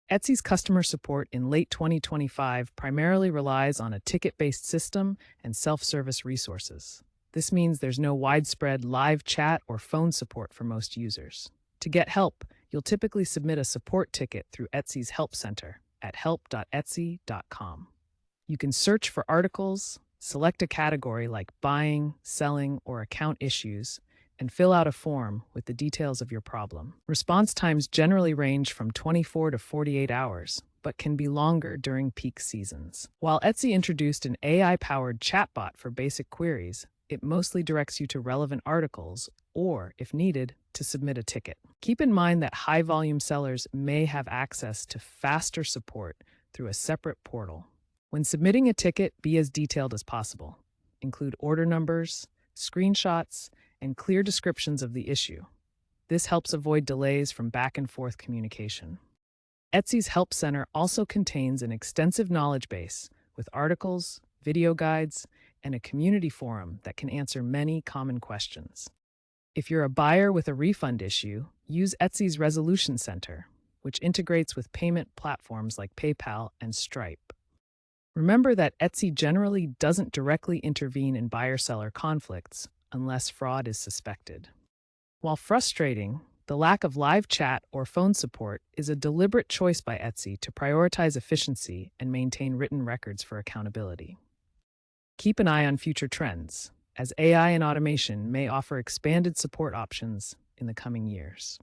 Etsy's customer support in late 2025 primarily relies on a ticket-based system and self-service resources. This means there's no widespread live chat or phone support for most users. To get help, you'll typically submit a support ticket through Etsy's Help Center at help.etsy.com. You can search for articles, select a category like buying, selling, or account issues, and fill out a form with the details of your problem. Response times generally range from 24 to 48 hours, but can be longer during peak seasons. While Etsy introduced an AI-powered chatbot for basic queries, it mostly directs you to relevant articles or, if needed, to submit a ticket. Keep in mind that high-volume sellers may have access to faster support through a separate portal. When submitting a ticket, be as detailed as possible. Include order numbers, screenshots, and clear descriptions of the issue. This helps avoid delays from back-and-forth communication. Etsy's Help Center also contains an extensive knowledge base with articles, video guides, and a community forum that can answer many common questions. If you're a buyer with a refund issue, use Etsy's Resolution Center, which integrates with payment platforms like PayPal and Stripe. Remember that Etsy generally doesn't directly intervene in buyer-seller conflicts unless fraud is suspected. While frustrating, the lack of live chat or phone support is a deliberate choice by Etsy to prioritize efficiency and maintain written records for accountability. Keep an eye on future trends, as AI and automation may offer expanded support options in the coming years.